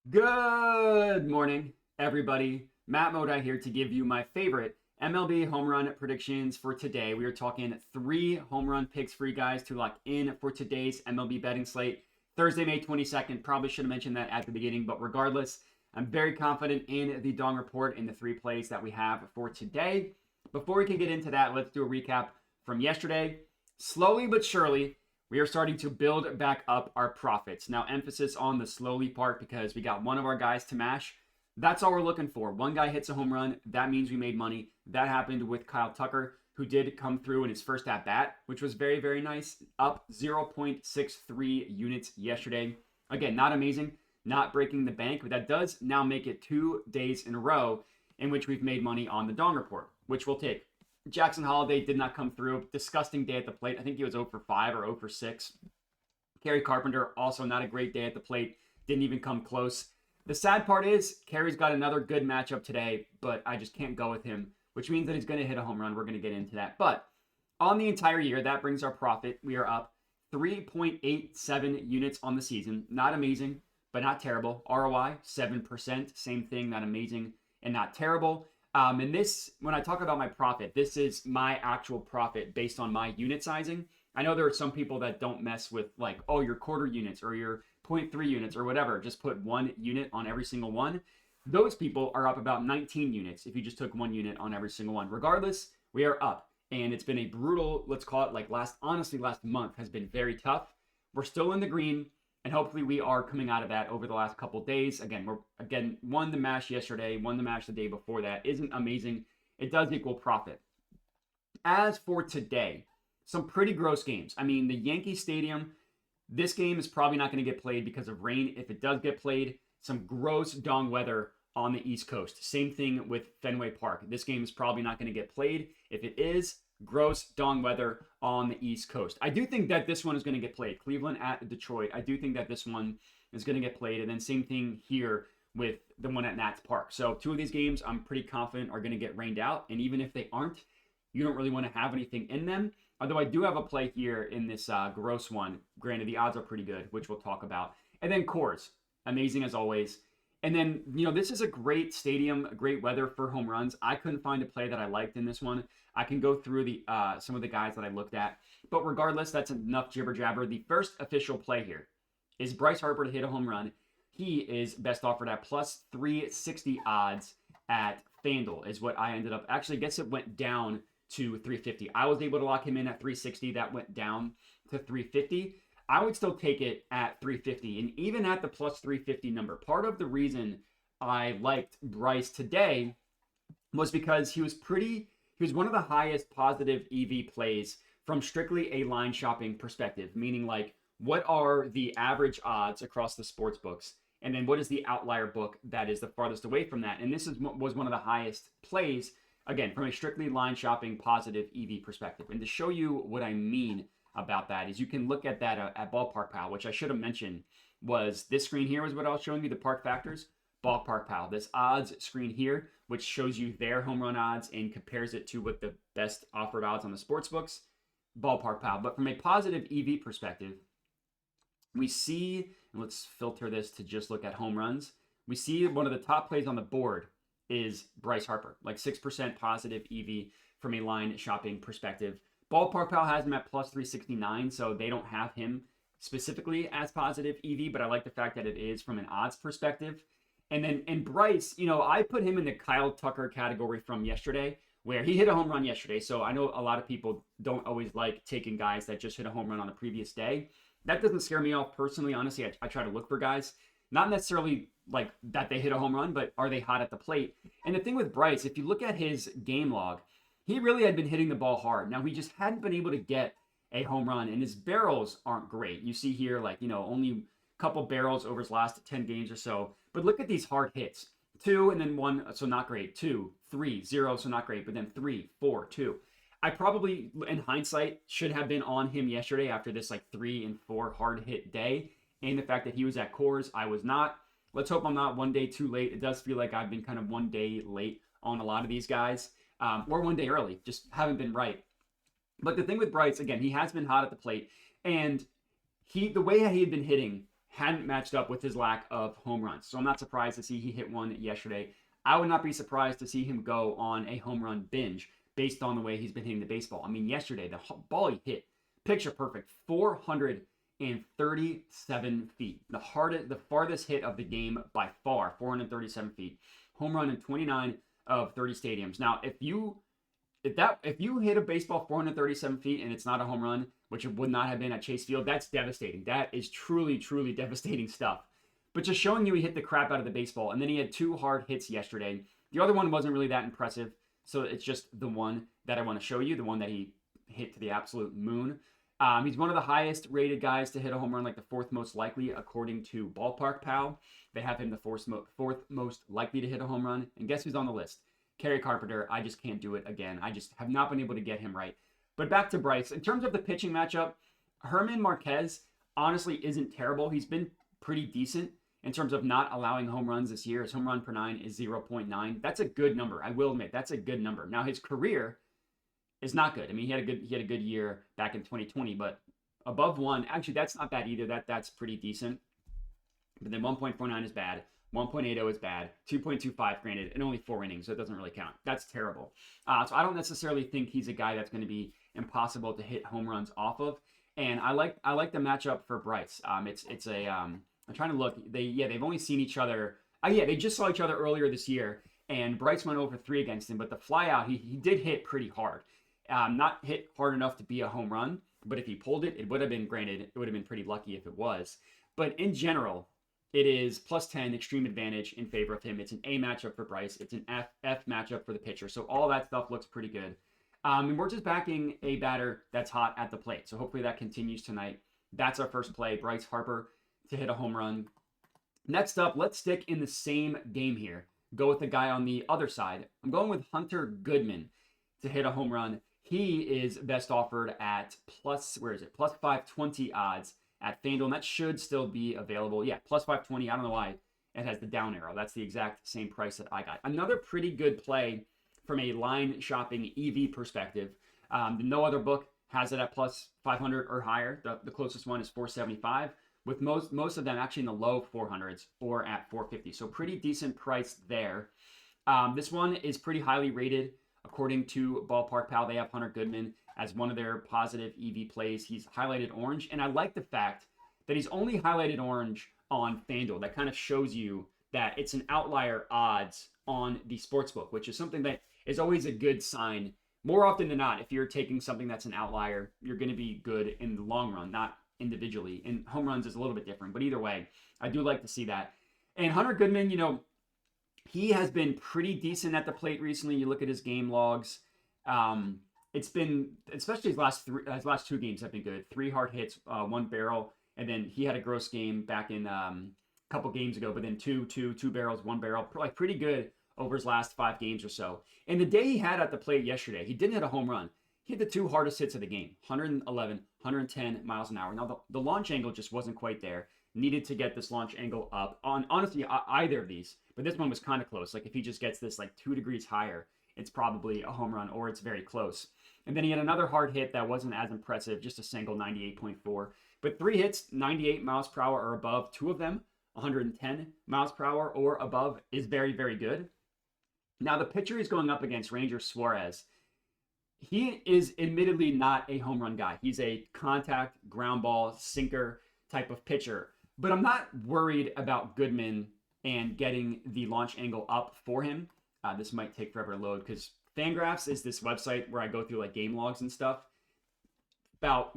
Good morning, everybody. Matt Modi here to give you my favorite MLB home run predictions for today. We are talking 3 home run picks for you guys to lock in for today's MLB betting slate. Thursday, May 22nd. Probably should have mentioned that at the beginning, but regardless, I'm very confident in the Dong Report and the 3 plays that we have for today. Before we can get into that, let's do a recap from yesterday. Slowly but surely, we are starting to build back up our profits. Now, emphasis on the slowly part because we got one of our guys to mash. That's all we're looking for. One guy hits a home run. That means we made money. That happened with Kyle Tucker, who did come through in his first at bat, which was very, very nice. Up 0.63 units yesterday. Again, not amazing, not breaking the bank, but that does now make it 2 days in a row in which we've made money on the Dong Report, which we'll take. Jackson Holliday did not come through. Disgusting day at the plate. I think he was 0 for 5 or 0 for 6. Kerry Carpenter, also not a great day at the plate. Didn't even come close. The sad part is, Kerry's got another good matchup today, but I just can't go with him, which means that he's going to hit a home run. We're going to get into that. But on the entire year, that brings our profit. We are up 3.87 units on the season. Not amazing, but not terrible. ROI, 7%. Same thing, not amazing and not terrible. And this, when I talk about my profit, this is my actual profit based on my unit sizing. I know there are some people that don't mess with like, oh, your quarter units or your 0.3 units or whatever. Just put 1 unit on every single one. Those people are up about 19 units if you just took 1 unit on every single one. Regardless, we are up. And it's been a brutal, let's call it like last month has been very tough. We're still in the green. And hopefully we are coming out of that over the last couple days. Again, won the mash yesterday, won the mash the day before that. Isn't amazing. It does equal profit. As for today, some pretty gross games. I mean, the Yankee Stadium, this game is probably not going to get played because of rain. If it does get played, some gross dong weather on the East Coast. Same thing with Fenway Park. This game is probably not going to get played. If it is, gross dong weather on the East Coast. I do think that this one is going to get played. Cleveland at Detroit. I do think that this one is going to get played. And then same thing here with the one at Nats Park. So 2 of these games I'm pretty confident are going to get rained out. And even if they aren't, you don't really want to have anything in them. Although I do have a play here in this gross one. Granted, the odds are pretty good, which we'll talk about. And then Coors. Amazing as always. And then, this is a great stadium, great weather for home runs. I couldn't find a play that I liked in this one. I can go through the some of the guys that I looked at. But regardless, that's enough jibber jabber. The first official play here is Bryce Harper to hit a home run. He is best offered at plus 360 odds at FanDuel is what I ended up. Actually, I guess it went down to 350. I was able to lock him in at 360. That went down to 350. I would still take it at 350. And even at the plus 350 number, part of the reason I liked Bryce today was because he was one of the highest positive EV plays from strictly a line shopping perspective, meaning like what are the average odds across the sports books? And then what is the outlier book that is the farthest away from that? And this was one of the highest plays, again, from a strictly line shopping positive EV perspective. And to show you what I mean about that is you can look at that at Ballpark Pal, which I should have mentioned was this screen here was what I was showing you, the park factors. Ballpark Pal, this odds screen here, which shows you their home run odds and compares it to what the best offered odds on the sports books. Ballpark Pal. But from a positive EV perspective, we see, and let's filter this to just look at home runs. We see one of the top plays on the board is Bryce Harper, like 6% positive EV from a line shopping perspective. Ballpark Pal has him at plus 369, so they don't have him specifically as positive EV, but I like the fact that it is from an odds perspective. And then Bryce, I put him in the Kyle Tucker category from yesterday, where he hit a home run yesterday. So I know a lot of people don't always like taking guys that just hit a home run on the previous day. That doesn't scare me off personally. Honestly, I try to look for guys, not necessarily like that they hit a home run, but are they hot at the plate? And the thing with Bryce, if you look at his game log, he really had been hitting the ball hard. Now, he just hadn't been able to get a home run, and his barrels aren't great. You see here, only a couple barrels over his last 10 games or so. But look at these hard hits. 2 and then 1, so not great. 2, 3, 0, so not great. But then 3, 4, 2. I probably, in hindsight, should have been on him yesterday after this 3 and 4 hard hit day. And the fact that he was at Coors, I was not. Let's hope I'm not one day too late. It does feel like I've been kind of one day late on a lot of these guys. Or one day early, just haven't been right. But the thing with Bryce, again, he has been hot at the plate, and the way he had been hitting hadn't matched up with his lack of home runs. So I'm not surprised to see he hit one yesterday. I would not be surprised to see him go on a home run binge based on the way he's been hitting the baseball. I mean, yesterday, the ball he hit, picture perfect, 437 feet. The farthest hit of the game by far, 437 feet. Home run in 29 of 30 stadiums. Now, if you hit a baseball 437 feet and it's not a home run, which it would not have been at Chase Field, that's devastating. That is truly, truly devastating stuff. But just showing you he hit the crap out of the baseball, and then he had 2 hard hits yesterday. The other one wasn't really that impressive, so it's just the one that I want to show you, the one that he hit to the absolute moon. He's one of the highest rated guys to hit a home run, like the 4th most likely, according to Ballpark Pal. They have him the 4th most likely to hit a home run. And guess who's on the list? Kerry Carpenter. I just can't do it again. I just have not been able to get him right. But back to Bryce. In terms of the pitching matchup, Herman Marquez honestly isn't terrible. He's been pretty decent in terms of not allowing home runs this year. His home run per 9 is 0.9. That's a good number. I will admit, that's a good number. Now, his career is not good. I mean, he had a good year back in 2020, but above 1, actually, that's not bad either. That's pretty decent. But then 1.49 is bad. 1.80 is bad. 2.25, granted, and only 4 innings, so it doesn't really count. That's terrible. So I don't necessarily think he's a guy that's going to be impossible to hit home runs off of. And I like the matchup for Bryce. I'm trying to look. They've only seen each other. They just saw each other earlier this year, and Bryce went over 3 against him. But the flyout, he did hit pretty hard. Not hit hard enough to be a home run, but if he pulled it, it would have been, granted, it would have been pretty lucky if it was. But in general, it is +10 extreme advantage in favor of him. It's an A matchup for Bryce. It's an F matchup for the pitcher. So all that stuff looks pretty good. And we're just backing a batter that's hot at the plate. So hopefully that continues tonight. That's our first play, Bryce Harper to hit a home run. Next up, let's stick in the same game here. Go with the guy on the other side. I'm going with Hunter Goodman to hit a home run. He is best offered at +520 odds at FanDuel, and that should still be available. Yeah, +520. I don't know why it has the down arrow. That's the exact same price that I got. Another pretty good play from a line shopping EV perspective. No other book has it at +500 or higher. The closest one is 475, with most of them actually in the low 400s or at 450. So pretty decent price there. This one is pretty highly rated. According to Ballpark Pal, they have Hunter Goodman as one of their positive EV plays. He's highlighted orange, and I like the fact that he's only highlighted orange on FanDuel. That kind of shows you that it's an outlier odds on the sportsbook, which is something that is always a good sign. More often than not, if you're taking something that's an outlier, you're going to be good in the long run, not individually. And home runs is a little bit different, but either way, I do like to see that. And Hunter Goodman, he has been pretty decent at the plate recently. You look at his game logs. It's been, especially his last 2 games have been good. 3 hard hits, 1 barrel, and then he had a gross game back in a couple games ago. But then 2 barrels, 1 barrel, like pretty good over his last 5 games or so. And the day he had at the plate yesterday, he didn't hit a home run. He hit the 2 hardest hits of the game, 111, 110 miles an hour. Now the launch angle just wasn't quite there. Needed to get this launch angle up on honestly either of these, but this one was kind of close. Like if he just gets this like 2 degrees higher, it's probably a home run or it's very close. And then he had another hard hit that wasn't as impressive, just a single 98.4. But 3 hits, 98 miles per hour or above. 2 of them, 110 miles per hour or above is very, very good. Now the pitcher he's going up against, Ranger Suarez, he is admittedly not a home run guy. He's a contact, ground ball, sinker type of pitcher. But I'm not worried about Goodman and getting the launch angle up for him. This might take forever to load because Fangraphs is this website where I go through like game logs and stuff. About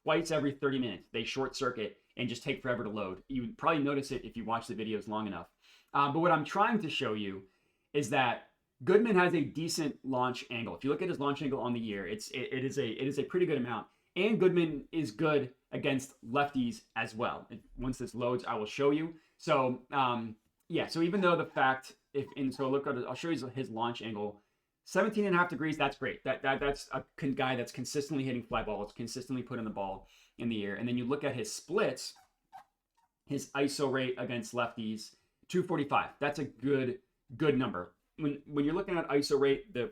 twice every 30 minutes, they short circuit and just take forever to load. You would probably notice it if you watch the videos long enough. But what I'm trying to show you is that Goodman has a decent launch angle. If you look at his launch angle on the year, it is a pretty good amount. And Goodman is good against lefties as well. Once this loads, I will show you. So, so even though the fact, I'll show you his launch angle. 17.5 degrees, that's great. That's a guy that's consistently hitting fly balls, consistently putting the ball in the air. And then you look at his splits, his ISO rate against lefties, 245. That's a good number. When you're looking at ISO rate, the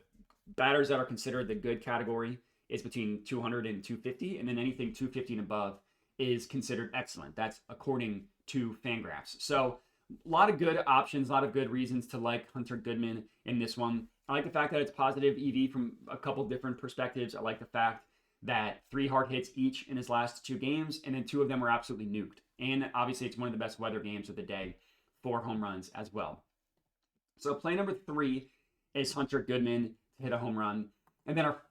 batters that are considered the good category is between 200 and 250, and then anything 250 and above is considered excellent. That's according to Fangraphs. So a lot of good options, a lot of good reasons to like Hunter Goodman in this one. I like the fact that it's positive EV from a couple different perspectives. I like the fact that 3 hard hits each in his last 2 games, and then 2 of them were absolutely nuked. And obviously, it's one of the best weather games of the day for home runs as well. So play number 3 is Hunter Goodman to hit a home run. And then our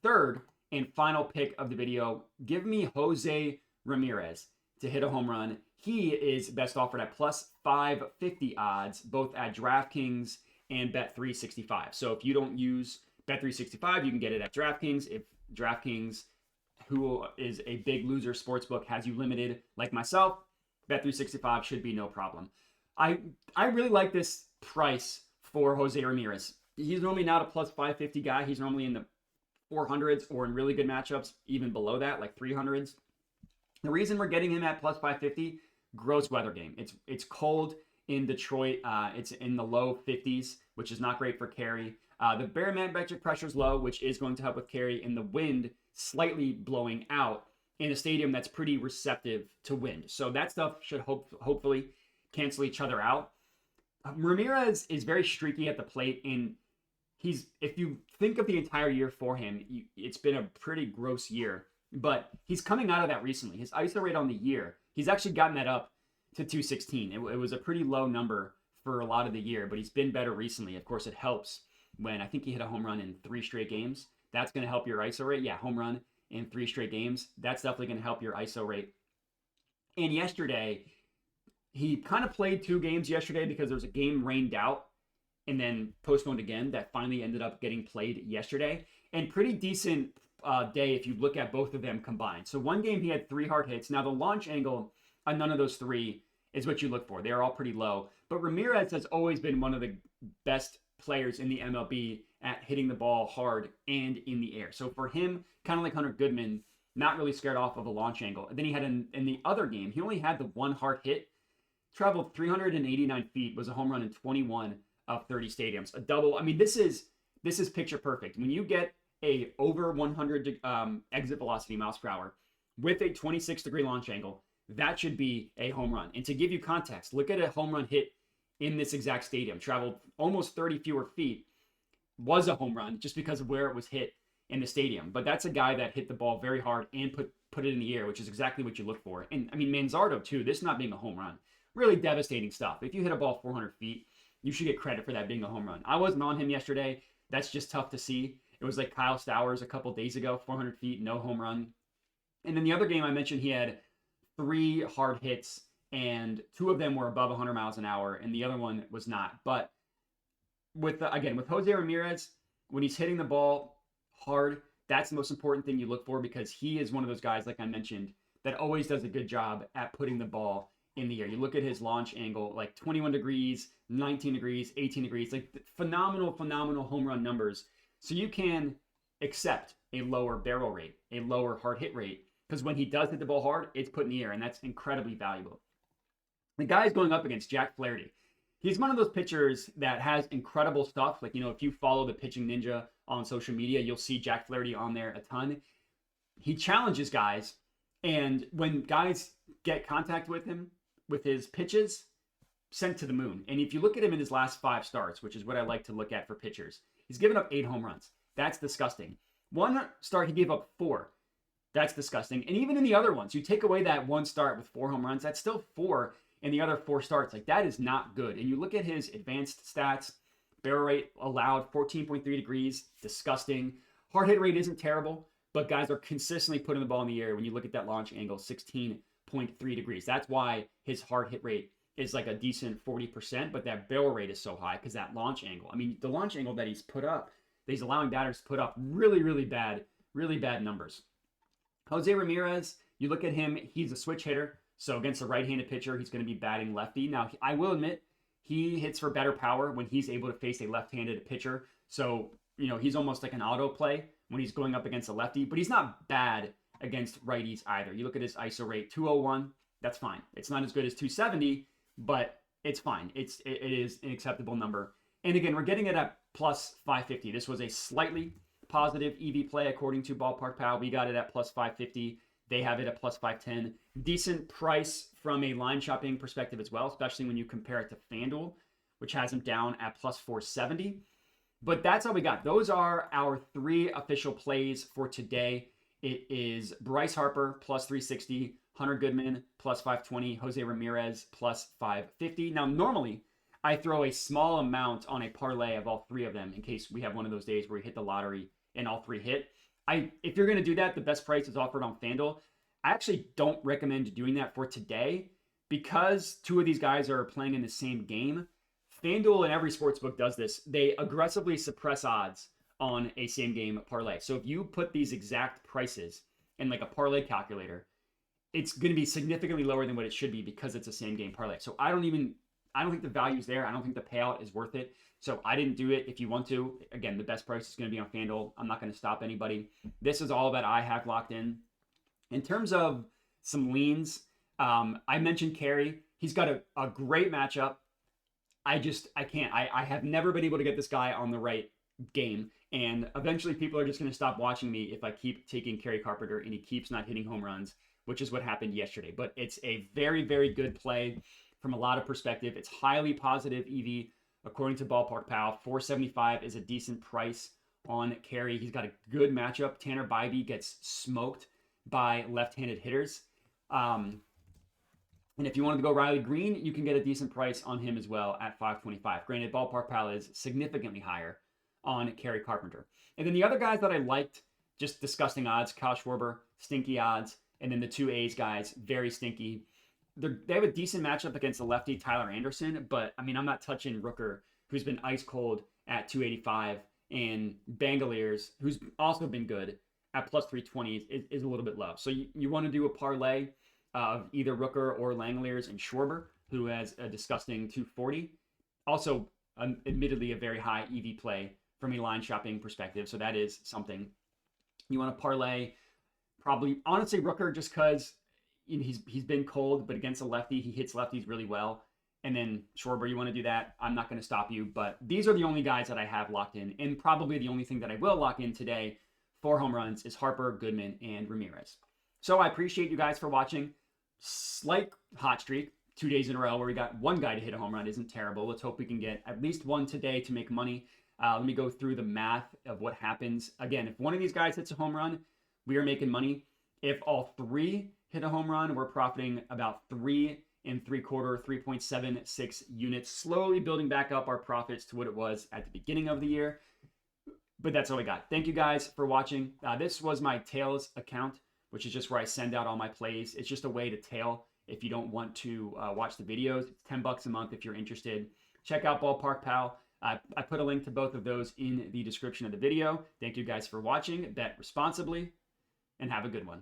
third and final pick of the video, give me Jose Ramirez to hit a home run. He is best offered at plus 550 odds, both at DraftKings and Bet365. So if you don't use Bet365, you can get it at DraftKings. If DraftKings, who is a big loser sportsbook, has you limited like myself, Bet365 should be no problem. I really like this price for Jose Ramirez. He's normally not a plus 550 guy. He's normally in the 400s or in really good matchups, even below that, like 300s. The reason we're getting him at plus 550, gross weather game. It's cold in Detroit. It's in the low 50s, which is not great for carry. The barometric pressure is low, which is going to help with carry, and the wind slightly blowing out in a stadium that's pretty receptive to wind. So that stuff should hopefully cancel each other out. Ramirez is very streaky at the plate, and if you think of the entire year for him, it's been a pretty gross year, but he's coming out of that recently. His ISO rate on the year, he's actually gotten that up to 216. It was a pretty low number for a lot of the year, but he's been better recently. Of course, it helps when I think he hit a home run in 3 straight games. That's going to help your ISO rate. Yeah, home run in 3 straight games. That's definitely going to help your ISO rate. And yesterday, he kind of played 2 games yesterday because there was a game rained out and then postponed again that finally ended up getting played yesterday. And pretty decent day if you look at both of them combined. So one game he had 3 hard hits. Now the launch angle on none of those 3 is what you look for. They're all pretty low. But Ramirez has always been one of the best players in the MLB at hitting the ball hard and in the air. So for him, kind of like Hunter Goodman, not really scared off of a launch angle. And then he had in the other game, he only had the 1 hard hit, traveled 389 feet, was a home run in 21 of 30 stadiums. A double. I mean, this is picture perfect. When you get a over 100 exit velocity miles per hour with a 26-degree launch angle, that should be a home run. And to give you context, look at a home run hit in this exact stadium. Traveled almost 30 fewer feet, was a home run just because of where it was hit in the stadium. But that's a guy that hit the ball very hard and put it in the air, which is exactly what you look for. And I mean, Manzardo too, this not being a home run, really devastating stuff. If you hit a ball 400 feet, you should get credit for that being a home run. I wasn't on him yesterday. That's just tough to see. It was like Kyle Stowers a couple days ago, 400 feet, no home run. And then the other game I mentioned, he had 3 hard hits, and 2 of them were above 100 miles an hour, and the other one was not. But with Jose Ramirez, when he's hitting the ball hard, that's the most important thing you look for, because he is one of those guys, like I mentioned, that always does a good job at putting the ball in the air. You look at his launch angle, like 21 degrees, 19 degrees, 18 degrees, like phenomenal home run numbers. So you can accept a lower barrel rate, a lower hard hit rate, because when he does hit the ball hard, it's put in the air, and that's incredibly valuable. The guy's going up against Jack Flaherty. He's one of those pitchers that has incredible stuff. Like, if you follow the Pitching Ninja on social media, you'll see Jack Flaherty on there a ton. He challenges guys, and when guys get contact with him, with his pitches, sent to the moon. And if you look at him in his last 5 starts, which is what I like to look at for pitchers, he's given up 8 home runs. That's disgusting. 1 start, he gave up 4. That's disgusting. And even in the other ones, you take away that 1 start with 4 home runs, that's still 4 in the other 4 starts. Like, that is not good. And you look at his advanced stats, barrel rate allowed 14.3 degrees, disgusting. Hard hit rate isn't terrible, but guys are consistently putting the ball in the air. When you look at that launch angle, 16.3 degrees. That's why his hard hit rate is like a decent 40%, but that barrel rate is so high because that launch angle. I mean, the launch angle that he's put up, that he's allowing batters to put up really bad numbers. Jose Ramirez, you look at him, he's a switch hitter. So against a right-handed pitcher, he's going to be batting lefty. Now, I will admit, he hits for better power when he's able to face a left-handed pitcher. So, he's almost like an auto play when he's going up against a lefty, but he's not bad against righties either. You look at his ISO rate, 201, that's fine. It's not as good as 270, but it's fine. It is an acceptable number. And again, we're getting it at plus 550. This was a slightly positive EV play according to Ballpark Pal. We got it at plus 550. They have it at plus 510. Decent price from a line shopping perspective as well, especially when you compare it to FanDuel, which has them down at plus 470. But that's all we got. Those are our 3 official plays for today. It is Bryce Harper plus 360, Hunter Goodman plus 520, Jose Ramirez plus 550. Now, normally I throw a small amount on a parlay of all 3 of them in case we have one of those days where we hit the lottery and all 3 hit. If you're going to do that, the best price is offered on FanDuel. I actually don't recommend doing that for today because 2 of these guys are playing in the same game. FanDuel and every sportsbook does this. They aggressively suppress odds on a same game parlay. So if you put these exact prices in like a parlay calculator, it's going to be significantly lower than what it should be because it's a same game parlay. So I don't think the value's there. I don't think the payout is worth it. So I didn't do it. If you want to, again, the best price is going to be on FanDuel. I'm not going to stop anybody. This is all that I have locked in. In terms of some leans, I mentioned Carey. He's got a great matchup. I can't. I have never been able to get this guy on the right game. And eventually people are just going to stop watching me if I keep taking Carey Carpenter and he keeps not hitting home runs, which is what happened yesterday. But it's a very, very good play from a lot of perspective. It's highly positive EV. According to Ballpark Pal, 475 is a decent price on Carey. He's got a good matchup. Tanner Bybee gets smoked by left-handed hitters. And if you wanted to go Riley Green, you can get a decent price on him as well at 525. Granted, Ballpark Pal is significantly higher on Carey Carpenter. And then the other guys that I liked, just disgusting odds, Kyle Schwarber, stinky odds. And then the 2 A's guys, very stinky. They have a decent matchup against the lefty Tyler Anderson, but I mean, I'm not touching Rooker, who's been ice cold at 285, and Bangaliers, who's also been good at plus 320, is a little bit low. So you want to do a parlay of either Rooker or Langoliers and Schwarber, who has a disgusting 240. Also, admittedly, a very high EV play from a line shopping perspective, so that is something. You want to parlay, probably, honestly, Rooker, just because he's been cold, but against a lefty, he hits lefties really well. And then Schwarber, you want to do that. I'm not going to stop you, but these are the only guys that I have locked in. And probably the only thing that I will lock in today for home runs is Harper, Goodman, and Ramirez. So I appreciate you guys for watching. Slight hot streak, 2 days in a row where we got 1 guy to hit a home run isn't terrible. Let's hope we can get at least 1 today to make money. Let me go through the math of what happens. Again, if one of these guys hits a home run, we are making money. If all 3 hit a home run, we're profiting about 3 3/4, 3.76 units, slowly building back up our profits to what it was at the beginning of the year. But that's all we got. Thank you guys for watching. This was my Tails account, which is just where I send out all my plays. It's just a way to tail if you don't want to watch the videos. It's $10 a month if you're interested. Check out Ballpark Pal. I put a link to both of those in the description of the video. Thank you guys for watching. Bet responsibly and have a good one.